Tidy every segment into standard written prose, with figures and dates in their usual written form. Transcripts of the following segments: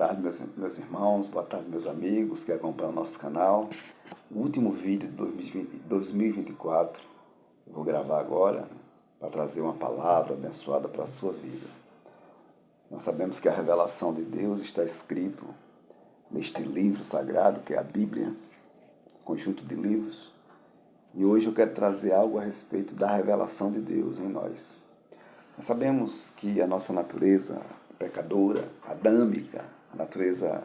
tarde, meus irmãos, boa tarde, meus amigos que acompanham o nosso canal. O último vídeo de 2024 eu vou gravar agora, para trazer uma palavra abençoada para a sua vida. Nós sabemos que a revelação de Deus está escrito neste livro sagrado, que é a Bíblia, conjunto de livros. E hoje eu quero trazer algo a respeito da revelação de Deus em nós. Nós sabemos que a nossa natureza pecadora, adâmica, a natureza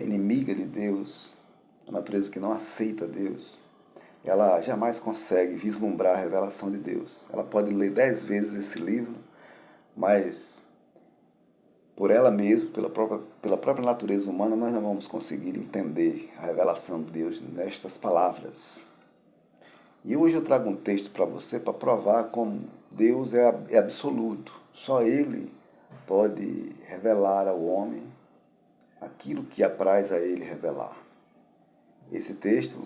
inimiga de Deus, a natureza que não aceita Deus, ela jamais consegue vislumbrar a revelação de Deus. Ela pode ler 10 vezes esse livro, mas por ela mesma, pela própria natureza humana, nós não vamos conseguir entender a revelação de Deus nestas palavras. E hoje eu trago um texto para você para provar como Deus é absoluto. Só Ele pode revelar ao homem aquilo que apraz a Ele revelar. Esse texto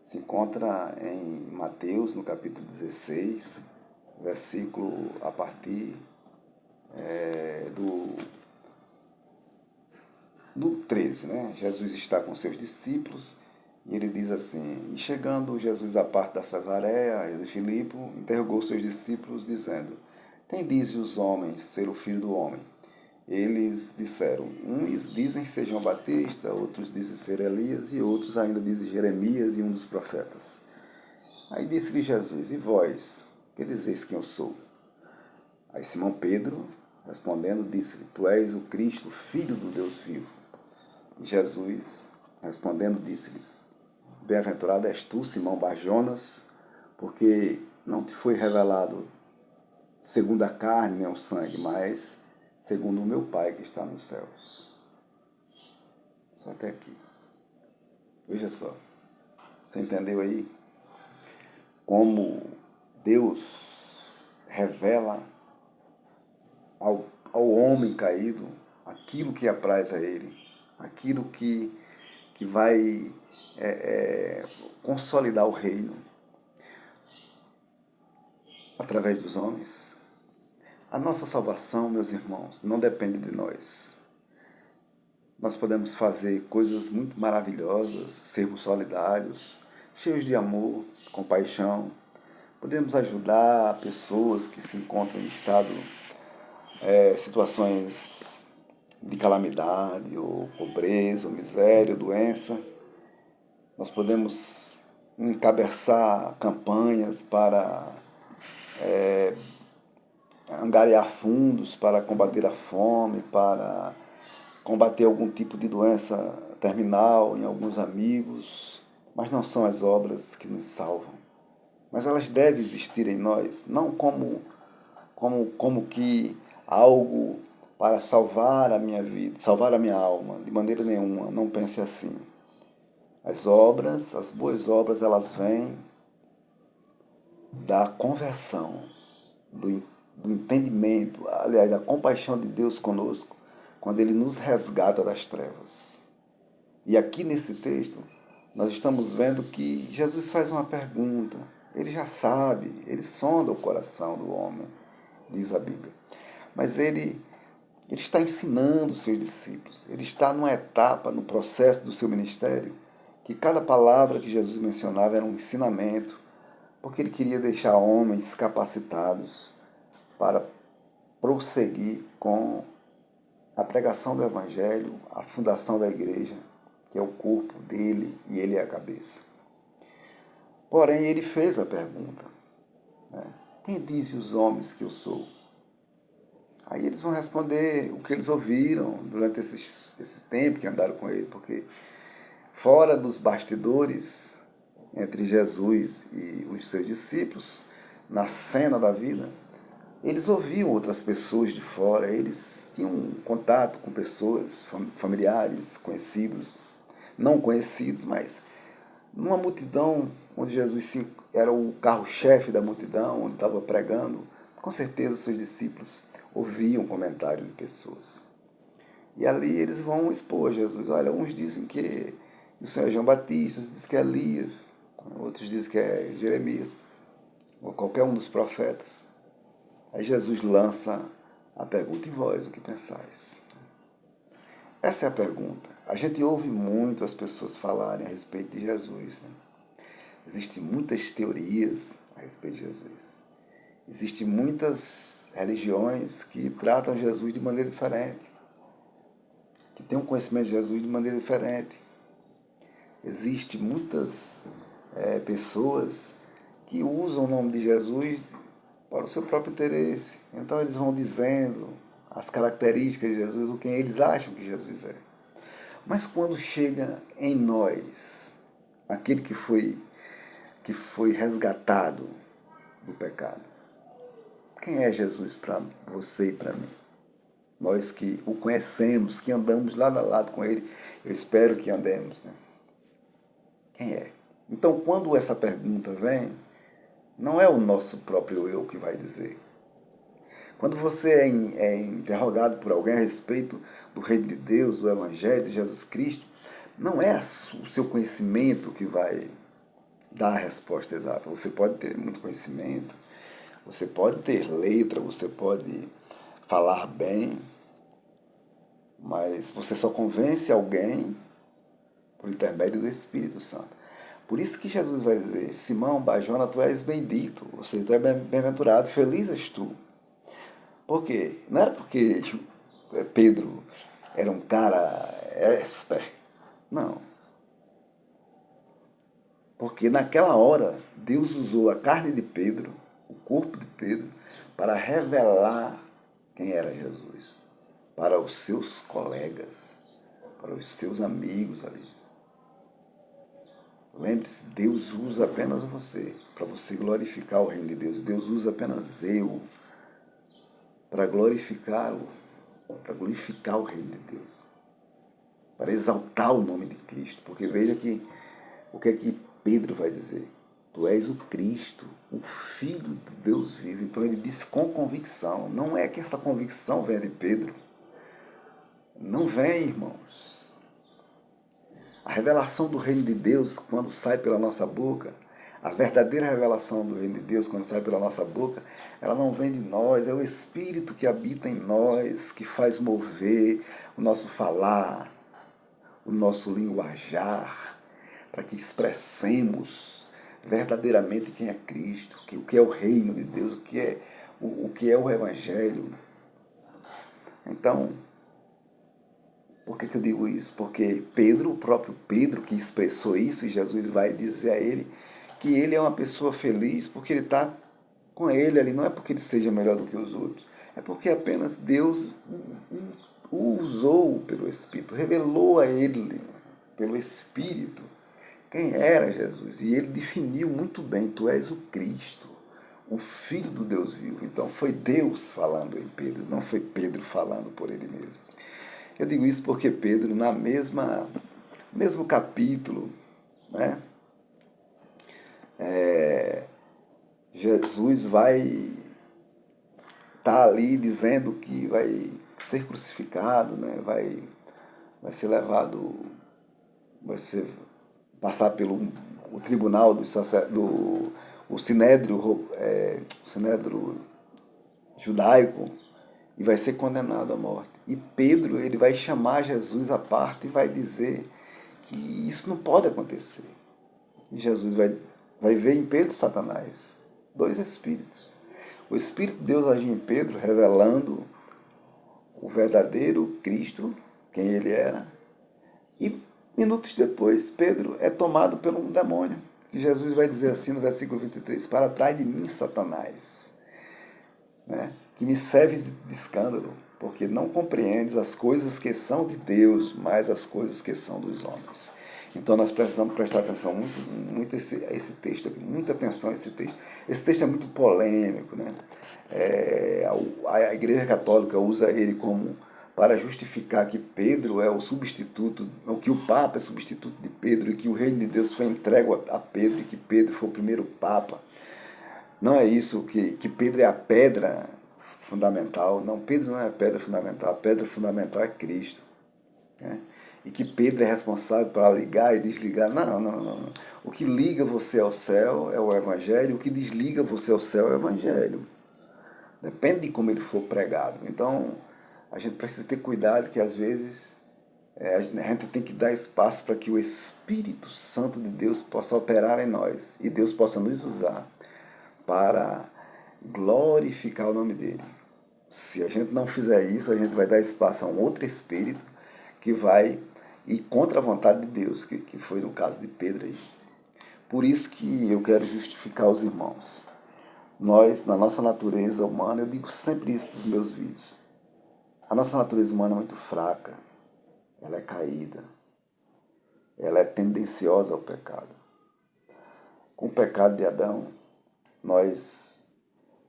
se encontra em Mateus, no capítulo 16, versículo a partir do 13, né? Jesus está com seus discípulos e ele diz assim: e chegando Jesus à parte da Cesareia de Filipe, interrogou seus discípulos dizendo: quem dizem os homens ser o Filho do Homem? Eles disseram: uns dizem ser João Batista, outros dizem ser Elias e outros ainda dizem Jeremias e um dos profetas. Aí disse-lhe Jesus: e vós, que dizeis quem eu sou? Aí Simão Pedro, respondendo, disse-lhe: tu és o Cristo, filho do Deus vivo. E Jesus, respondendo, disse-lhes: bem-aventurado és tu, Simão Bar-Jonas, porque não te foi revelado segundo a carne nem o sangue, mas segundo o meu Pai que está nos céus. Só até aqui. Veja só. Você entendeu aí como Deus revela ao homem caído aquilo que apraz a ele, aquilo que vai consolidar o reino através dos homens? A nossa salvação, meus irmãos, não depende de nós. Nós podemos fazer coisas muito maravilhosas, sermos solidários, cheios de amor, compaixão. Podemos ajudar pessoas que se encontram em situações de calamidade, ou pobreza, ou miséria, ou doença. Nós podemos encabeçar campanhas para angariar fundos para combater a fome, para combater algum tipo de doença terminal em alguns amigos, mas não são as obras que nos salvam. Mas elas devem existir em nós, não como que algo para salvar a minha vida, salvar a minha alma, de maneira nenhuma, não pense assim. As obras, as boas obras, elas vêm da conversão, do entendimento, aliás, da compaixão de Deus conosco, quando Ele nos resgata das trevas. E aqui nesse texto, nós estamos vendo que Jesus faz uma pergunta. Ele já sabe, Ele sonda o coração do homem, diz a Bíblia. Mas Ele está ensinando os seus discípulos. Ele está numa etapa, no processo do seu ministério, que cada palavra que Jesus mencionava era um ensinamento, porque Ele queria deixar homens capacitados para prosseguir com a pregação do Evangelho, a fundação da igreja, que é o corpo dele e ele é a cabeça. Porém, ele fez a pergunta, né? Quem dizem os homens que eu sou? Aí eles vão responder o que eles ouviram durante esse tempo que andaram com ele, porque fora dos bastidores, entre Jesus e os seus discípulos, na cena da vida, eles ouviam outras pessoas de fora, eles tinham contato com pessoas, familiares, conhecidos, não conhecidos, mas numa multidão onde Jesus era o carro-chefe da multidão, onde estava pregando, com certeza os seus discípulos ouviam comentários de pessoas. E ali eles vão expor a Jesus. Olha, uns dizem que o Senhor é João Batista, outros dizem que é Elias, outros dizem que é Jeremias, ou qualquer um dos profetas. Aí Jesus lança a pergunta: e vós, o que pensais? Essa é a pergunta. A gente ouve muito as pessoas falarem a respeito de Jesus, né? Existem muitas teorias a respeito de Jesus. Existem muitas religiões que tratam Jesus de maneira diferente, que têm um conhecimento de Jesus de maneira diferente. Existem muitas pessoas que usam o nome de Jesus para o seu próprio interesse. Então eles vão dizendo as características de Jesus, o que eles acham que Jesus é. Mas quando chega em nós, aquele que foi resgatado do pecado, quem é Jesus para você e para mim? Nós que o conhecemos, que andamos lado a lado com ele, eu espero que andemos, né? Quem é? Então, quando essa pergunta vem, não é o nosso próprio eu que vai dizer. Quando você é interrogado por alguém a respeito do reino de Deus, do Evangelho de Jesus Cristo, não é o seu conhecimento que vai dar a resposta exata. Você pode ter muito conhecimento, você pode ter letra, você pode falar bem, mas você só convence alguém por intermédio do Espírito Santo. Por isso que Jesus vai dizer: Simão, Barjona, tu és bendito, ou seja, tu és bem-aventurado, feliz és tu. Por quê? Não era porque Pedro era um cara expert. Não. Porque naquela hora, Deus usou a carne de Pedro, o corpo de Pedro, para revelar quem era Jesus. Para os seus colegas, para os seus amigos ali. Lembre-se, Deus usa apenas você, para você glorificar o reino de Deus. Deus usa apenas eu para glorificá-lo, para glorificar o reino de Deus, para exaltar o nome de Cristo. Porque veja que o que é que Pedro vai dizer? Tu és o Cristo, o Filho de Deus vivo. Então ele disse com convicção. Não é que essa convicção venha de Pedro. Não vem, irmãos. A revelação do reino de Deus, quando sai pela nossa boca, a verdadeira revelação do reino de Deus, quando sai pela nossa boca, ela não vem de nós, é o Espírito que habita em nós, que faz mover o nosso falar, o nosso linguajar, para que expressemos verdadeiramente quem é Cristo, o que é o reino de Deus, o que é o Evangelho. Então, por que eu digo isso? Porque Pedro, o próprio Pedro que expressou isso, e Jesus vai dizer a ele que ele é uma pessoa feliz porque ele está com ele ali. Não é porque ele seja melhor do que os outros, é porque apenas Deus o usou pelo Espírito, revelou a ele pelo Espírito quem era Jesus. E ele definiu muito bem: tu és o Cristo, o Filho do Deus vivo. Então foi Deus falando em Pedro, não foi Pedro falando por ele mesmo. Eu digo isso porque Pedro, mesmo capítulo, né, Jesus vai estar ali dizendo que vai ser crucificado, né, vai ser levado, passar pelo o tribunal o sinédrio judaico, e vai ser condenado à morte. E Pedro, ele vai chamar Jesus à parte e vai dizer que isso não pode acontecer. E Jesus vai ver em Pedro Satanás, dois espíritos. O Espírito de Deus agiu em Pedro, revelando o verdadeiro Cristo, quem ele era. E minutos depois, Pedro é tomado por um demônio. Que Jesus vai dizer assim no versículo 23, para trás de mim, Satanás, né, que me serves de escândalo, porque não compreendes as coisas que são de Deus, mas as coisas que são dos homens. Então nós precisamos prestar atenção muito a esse texto aqui, muita atenção a esse texto. Esse texto é muito polêmico, né? A Igreja Católica usa ele como para justificar que Pedro é o substituto, ou que o Papa é substituto de Pedro, e que o reino de Deus foi entregue a Pedro, e que Pedro foi o primeiro Papa. Não é isso, que Pedro é a pedra fundamental. Não, Pedro não é a pedra fundamental. A pedra fundamental é Cristo, né? E que Pedro é responsável para ligar e desligar. Não. O que liga você ao céu é o Evangelho, o que desliga você ao céu é o Evangelho. Depende de como ele for pregado. Então, a gente precisa ter cuidado que às vezes A gente tem que dar espaço para que o Espírito Santo de Deus possa operar em nós e Deus possa nos usar para glorificar o nome dele. Se a gente não fizer isso, a gente vai dar espaço a um outro espírito que vai ir contra a vontade de Deus, que foi no caso de Pedro aí. Por isso que eu quero justificar os irmãos. Nós, na nossa natureza humana, eu digo sempre isso nos meus vídeos, a nossa natureza humana é muito fraca, ela é caída, ela é tendenciosa ao pecado. Com o pecado de Adão, nós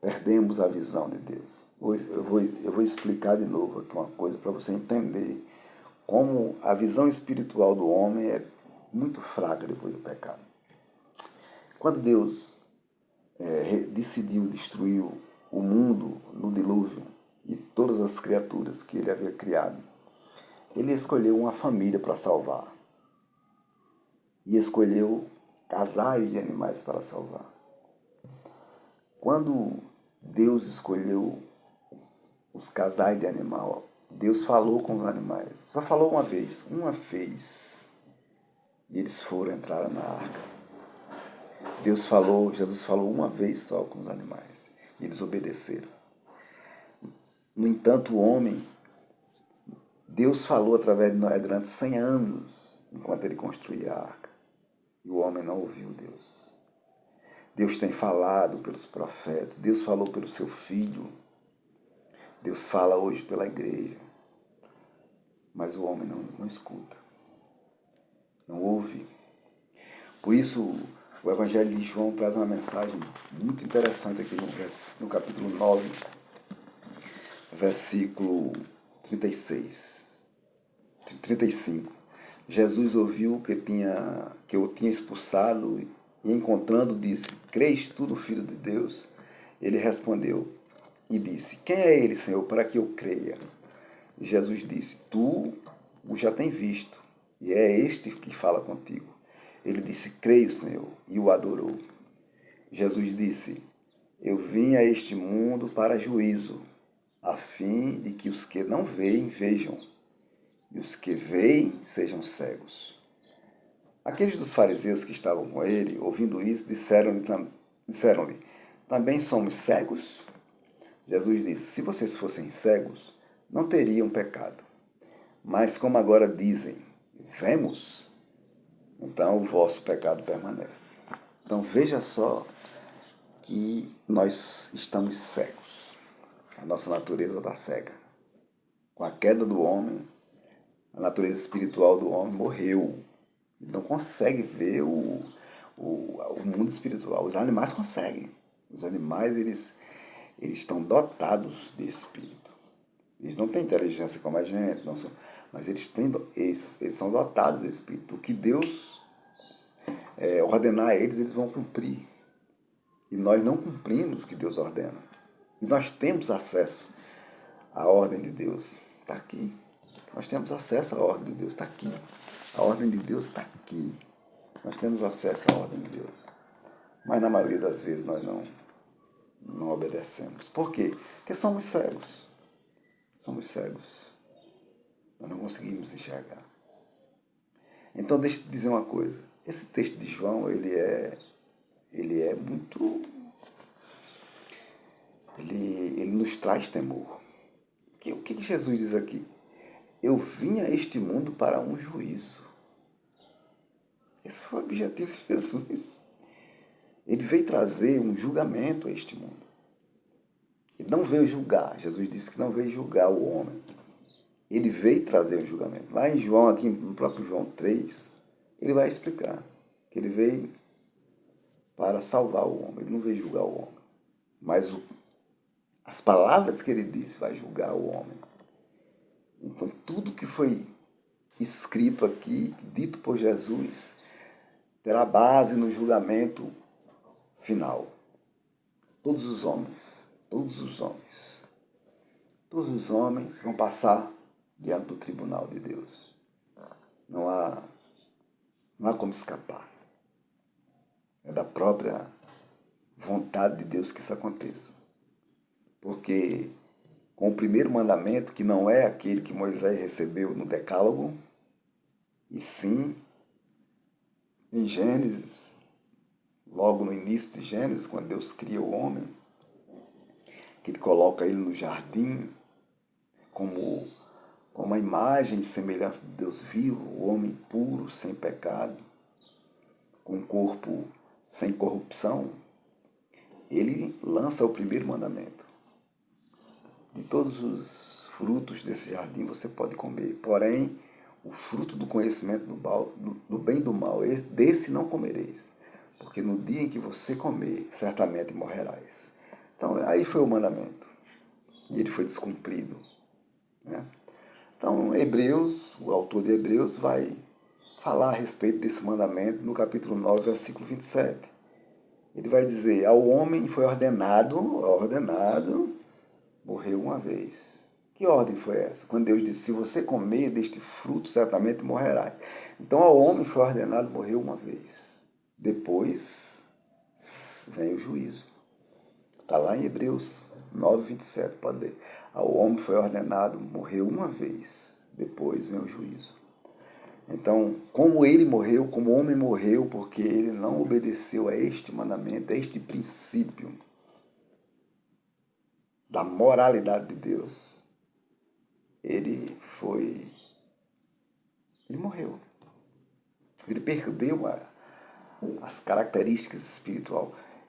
perdemos a visão de Deus. Eu vou explicar de novo aqui uma coisa para você entender como a visão espiritual do homem é muito fraca depois do pecado. Quando Deus decidiu destruir o mundo no dilúvio e todas as criaturas que ele havia criado, ele escolheu uma família para salvar e escolheu casais de animais para salvar. Quando Deus escolheu os casais de animal, Deus falou com os animais. Só falou uma vez. E eles entraram na arca. Jesus falou uma vez só com os animais. E eles obedeceram. No entanto, o homem, Deus falou através de Noé durante 100 anos, enquanto ele construía a arca. E o homem não ouviu Deus. Deus tem falado pelos profetas. Deus falou pelo seu Filho. Deus fala hoje pela igreja. Mas o homem não escuta. Não ouve. Por isso, o Evangelho de João traz uma mensagem muito interessante aqui no capítulo 9, versículo 35. Jesus ouviu que eu tinha expulsado e encontrando disse, crês tu no Filho de Deus? Ele respondeu e disse, quem é ele, Senhor, para que eu creia? E Jesus disse, tu o já tens visto, e é este que fala contigo. Ele disse, creio, Senhor, e o adorou. Jesus disse, eu vim a este mundo para juízo, a fim de que os que não veem, vejam, e os que veem sejam cegos. Aqueles dos fariseus que estavam com ele, ouvindo isso, disseram-lhe, também somos cegos? Jesus disse, se vocês fossem cegos, não teriam pecado. Mas como agora dizem, vemos, então o vosso pecado permanece. Então veja só que nós estamos cegos. A nossa natureza está cega. Com a queda do homem, a natureza espiritual do homem morreu. Ele não consegue ver o mundo espiritual. Os animais conseguem. Os animais, eles estão dotados de espírito. Eles não têm inteligência como a gente, não são, mas eles são dotados de espírito. O que Deus ordenar a eles, eles vão cumprir. E nós não cumprimos o que Deus ordena. E nós temos acesso à ordem de Deus. Está aqui. Nós temos acesso à ordem de Deus. Está aqui. A ordem de Deus está aqui. Nós temos acesso à ordem de Deus. Mas na maioria das vezes nós não obedecemos. Por quê? Porque somos cegos. Somos cegos. Nós não conseguimos enxergar. Então deixa eu te dizer uma coisa. Esse texto de João, ele é muito... Ele nos traz temor. O que Jesus diz aqui? Eu vim a este mundo para um juízo. Esse foi o objetivo de Jesus. Ele veio trazer um julgamento a este mundo. Ele não veio julgar. Jesus disse que não veio julgar o homem. Ele veio trazer um julgamento. Lá em João, aqui no próprio João 3, ele vai explicar que ele veio para salvar o homem. Ele não veio julgar o homem. Mas as palavras que ele disse vai julgar o homem. Então, tudo que foi escrito aqui, dito por Jesus, terá base no julgamento final. Todos os homens vão passar diante do tribunal de Deus. Não há como escapar. É da própria vontade de Deus que isso aconteça. Porque com o primeiro mandamento, que não é aquele que Moisés recebeu no Decálogo, E sim, em Gênesis, logo no início de Gênesis, quando Deus cria o homem, que ele coloca ele no jardim como a imagem e semelhança de Deus vivo, o homem puro, sem pecado, com um corpo sem corrupção, ele lança o primeiro mandamento. De todos os frutos desse jardim você pode comer, porém, o fruto do conhecimento do bem e do mal, desse não comereis, porque no dia em que você comer, certamente morrerás. Então, aí foi o mandamento, e ele foi descumprido, né? Então, Hebreus, o autor de Hebreus, vai falar a respeito desse mandamento no capítulo 9, versículo 27. Ele vai dizer, ao homem foi ordenado, morreu uma vez. Que ordem foi essa? Quando Deus disse, se você comer deste fruto, certamente morrerás. Então, ao homem foi ordenado, morreu uma vez. Depois vem o juízo. Está lá em Hebreus 9, 27, pode ler. Ao homem foi ordenado, morreu uma vez. Depois vem o juízo. Então, como ele morreu, como o homem morreu, porque ele não obedeceu a este mandamento, a este princípio da moralidade de Deus, ele morreu. Ele perdeu as características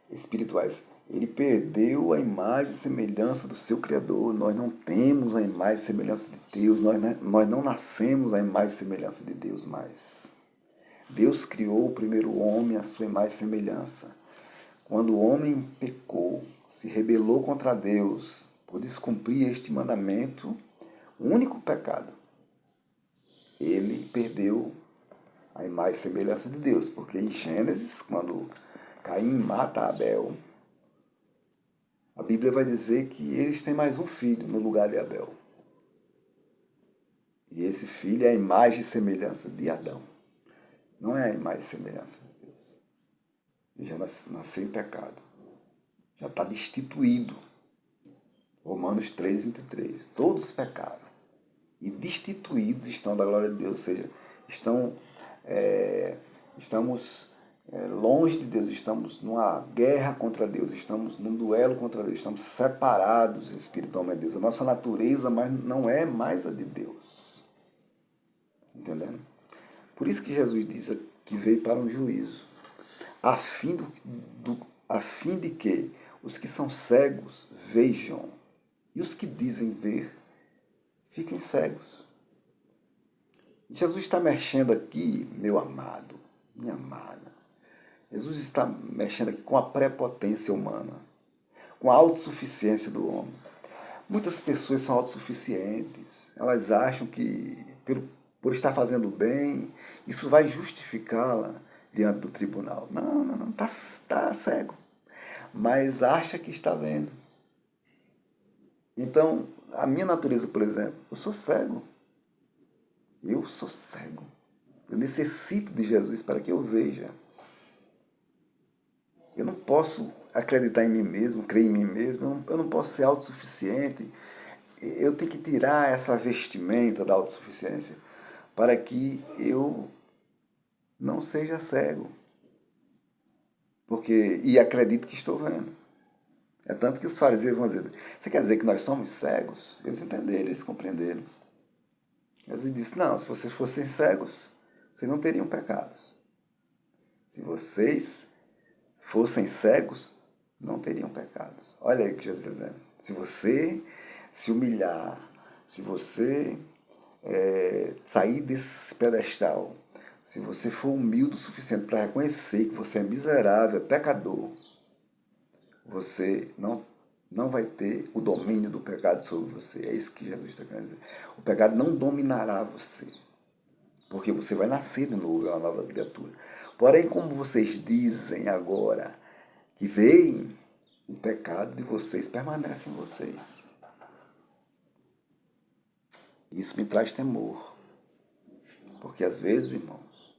espirituais. Ele perdeu a imagem e semelhança do seu Criador. Nós não temos a imagem e semelhança de Deus. Nós não nascemos a imagem e semelhança de Deus mais. Deus criou o primeiro homem à sua imagem e semelhança. Quando o homem pecou, se rebelou contra Deus, por descumprir este mandamento, o único pecado, ele perdeu a imagem e semelhança de Deus. Porque em Gênesis, quando Caim mata Abel, a Bíblia vai dizer que eles têm mais um filho no lugar de Abel. E esse filho é a imagem e semelhança de Adão. Não é a imagem e semelhança de Deus. Ele já nasceu em pecado. Já está destituído. Romanos 3, 23. Todos pecaram. E destituídos estão da glória de Deus. Ou seja, estamos longe de Deus, estamos numa guerra contra Deus, estamos num duelo contra Deus, estamos separados espiritualmente de Deus. A nossa natureza não é mais a de Deus. Entendendo? Por isso que Jesus diz que veio para um juízo, a fim de que os que são cegos vejam, e os que dizem ver fiquem cegos. Jesus está mexendo aqui, meu amado, minha amada. Jesus está mexendo aqui com a prepotência humana, com a autossuficiência do homem. Muitas pessoas são autossuficientes. Elas acham que, por estar fazendo bem, isso vai justificá-la diante do tribunal. Não, está cego. Mas acha que está vendo. Então, a minha natureza, por exemplo, eu sou cego. Eu sou cego. Eu necessito de Jesus para que eu veja. Eu não posso acreditar em mim mesmo, crer em mim mesmo, eu não posso ser autossuficiente. Eu tenho que tirar essa vestimenta da autossuficiência para que eu não seja cego. E acredito que estou vendo. É tanto que os fariseus vão dizer, você quer dizer que nós somos cegos? Eles entenderam, eles compreenderam. Jesus disse, não, se vocês fossem cegos, vocês não teriam pecados. Se vocês fossem cegos, não teriam pecados. Olha aí o que Jesus está dizendo. Se você se humilhar, se você sair desse pedestal, se você for humilde o suficiente para reconhecer que você é miserável, é pecador, você não vai ter o domínio do pecado sobre você. É isso que Jesus está querendo dizer. O pecado não dominará você, porque você vai nascer de novo, é uma nova criatura. Porém, como vocês dizem agora que veem, o pecado de vocês permanece em vocês. Isso me traz temor. Porque às vezes, irmãos,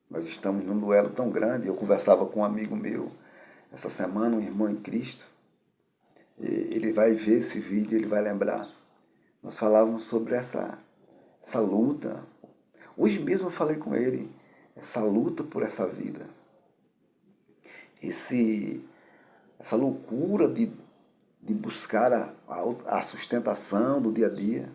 nós estamos num duelo tão grande. Eu conversava com um amigo meu essa semana, um irmão em Cristo. Ele vai ver esse vídeo, ele vai lembrar. Nós falávamos sobre essa luta. Hoje mesmo eu falei com ele, essa luta por essa vida, essa loucura de buscar a sustentação do dia a dia,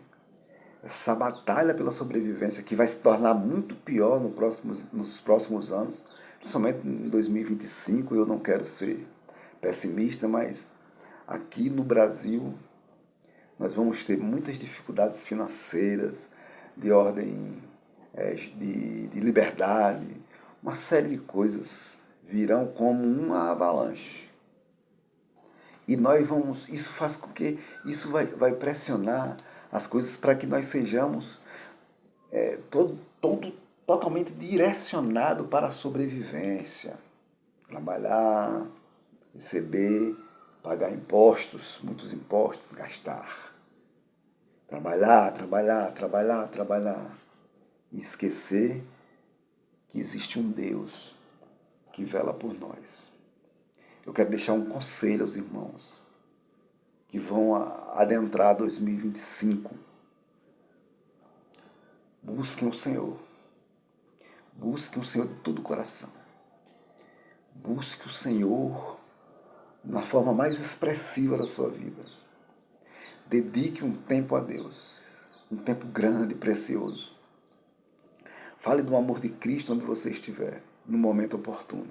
essa batalha pela sobrevivência que vai se tornar muito pior nos próximos anos, principalmente em 2025. Eu não quero ser pessimista, mas aqui no Brasil nós vamos ter muitas dificuldades financeiras, de ordem de liberdade, uma série de coisas virão como uma avalanche. E isso faz com que isso vai pressionar as coisas para que nós sejamos totalmente direcionado para a sobrevivência. Trabalhar, receber, pagar impostos, muitos impostos, gastar. Trabalhar, trabalhar, trabalhar, trabalhar. E esquecer que existe um Deus que vela por nós. Eu quero deixar um conselho aos irmãos que vão adentrar 2025. Busquem o Senhor. Busquem o Senhor de todo o coração. Busque o Senhor na forma mais expressiva da sua vida. Dedique um tempo a Deus, um tempo grande e precioso. Fale do amor de Cristo onde você estiver, no momento oportuno.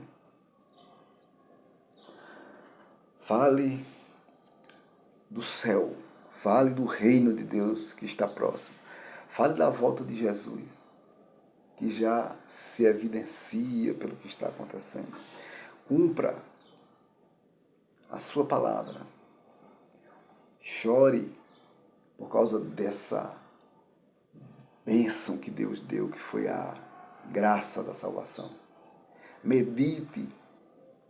Fale do céu, fale do reino de Deus que está próximo. Fale da volta de Jesus, que já se evidencia pelo que está acontecendo. Cumpra a sua palavra. Chore por causa dessa bênção que Deus deu, que foi a graça da salvação. Medite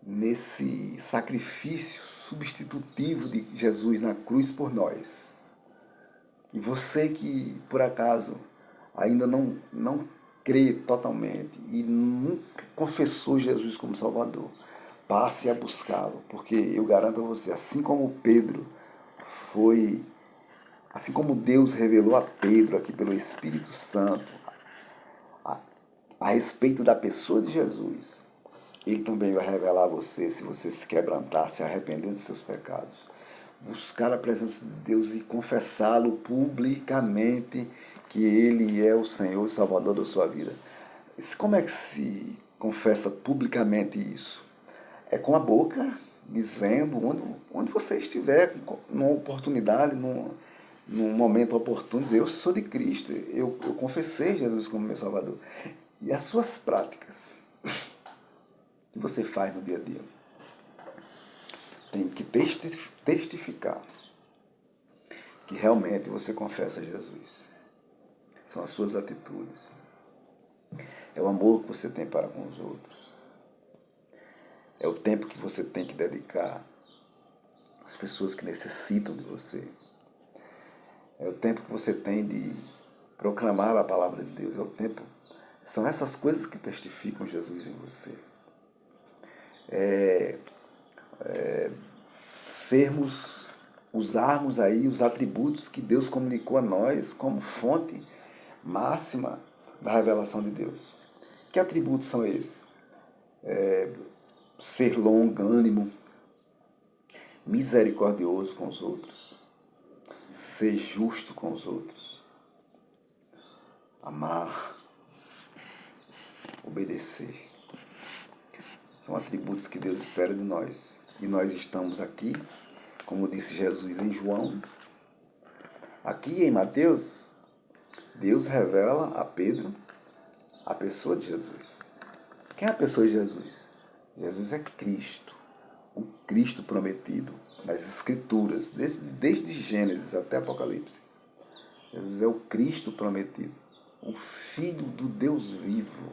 nesse sacrifício substitutivo de Jesus na cruz por nós. E você que, por acaso, ainda não crê totalmente e nunca confessou Jesus como Salvador, passe a buscá-lo, porque eu garanto a você, assim como Pedro foi, assim como Deus revelou a Pedro aqui pelo Espírito Santo a respeito da pessoa de Jesus, Ele também vai revelar a você, se você se quebrantar, se arrepender dos seus pecados. Buscar a presença de Deus e confessá-lo publicamente que Ele é o Senhor e Salvador da sua vida. Como é que se confessa publicamente isso? É com a boca, dizendo onde você estiver, numa oportunidade, num momento oportuno, dizer, eu sou de Cristo, eu confessei Jesus como meu Salvador. E as suas práticas que você faz no dia a dia tem que testificar que realmente você confessa Jesus. São as suas atitudes. É o amor que você tem para com os outros. É o tempo que você tem que dedicar às pessoas que necessitam de você. É o tempo que você tem de proclamar a palavra de Deus. É o tempo. São essas coisas que testificam Jesus em você. Usarmos aí os atributos que Deus comunicou a nós como fonte máxima da revelação de Deus. Que atributos são esses? Ser longânimo, misericordioso com os outros, ser justo com os outros, amar, obedecer. São atributos que Deus espera de nós. E nós estamos aqui, como disse Jesus em João, aqui em Mateus, Deus revela a Pedro a pessoa de Jesus. Quem é a pessoa de Jesus? Jesus é Cristo, o Cristo prometido nas Escrituras, desde Gênesis até Apocalipse. Jesus é o Cristo prometido, o Filho do Deus vivo.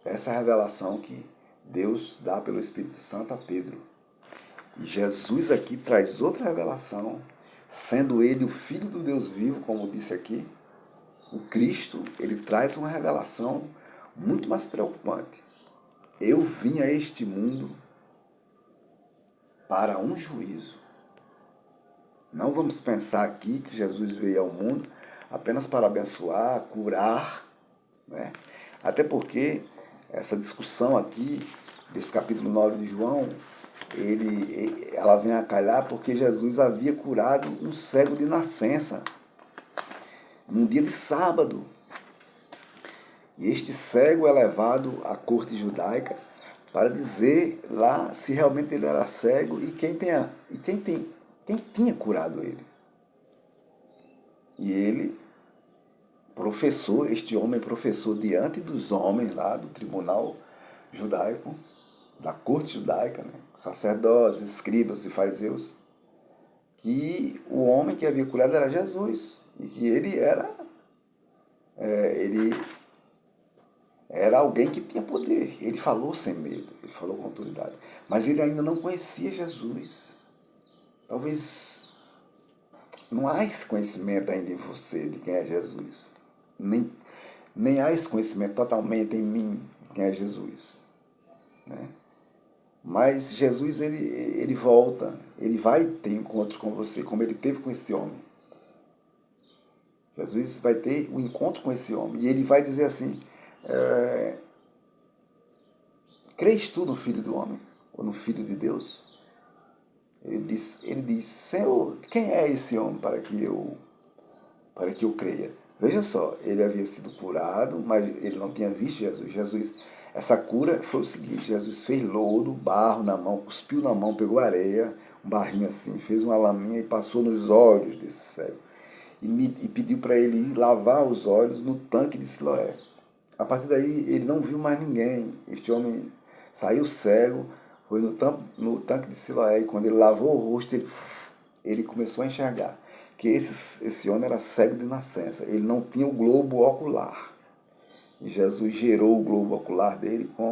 Essa é a revelação que Deus dá pelo Espírito Santo a Pedro. E Jesus aqui traz outra revelação, sendo ele o Filho do Deus vivo, como disse aqui, o Cristo, ele traz uma revelação muito mais preocupante. Eu vim a este mundo para um juízo. Não vamos pensar aqui que Jesus veio ao mundo apenas para abençoar, curar né? Até porque essa discussão aqui, desse capítulo 9 de João, ela vem a calhar porque Jesus havia curado um cego de nascença, num dia de sábado. E este cego é levado à corte judaica para dizer lá se realmente ele era cego e quem tinha curado ele. E ele professou, este homem professou diante dos homens lá do tribunal judaico, da corte judaica, né, sacerdotes, escribas e fariseus, que o homem que havia curado era Jesus e que ele era alguém que tinha poder. Ele falou sem medo, ele falou com autoridade, mas ele ainda não conhecia Jesus. Talvez não há esse conhecimento ainda em você de quem é Jesus, nem há esse conhecimento totalmente em mim de quem é Jesus, né? Mas Jesus, ele volta, ele vai ter encontros com você, como ele teve com esse homem. Jesus vai ter um encontro com esse homem, e ele vai dizer assim, crês tu no Filho do Homem, ou no Filho de Deus? Ele diz, Senhor, quem é esse homem para que eu creia? Veja só, ele havia sido curado, mas ele não tinha visto Jesus. Essa cura foi o seguinte, Jesus fez lodo, barro na mão, cuspiu na mão, pegou areia, um barrinho assim, fez uma laminha e passou nos olhos desse cego. E pediu para ele ir lavar os olhos no tanque de Siloé. A partir daí, ele não viu mais ninguém. Este homem saiu cego, foi no tanque de Siloé, e quando ele lavou o rosto, ele começou a enxergar que esse homem era cego de nascença, ele não tinha o globo ocular. E Jesus gerou o globo ocular dele com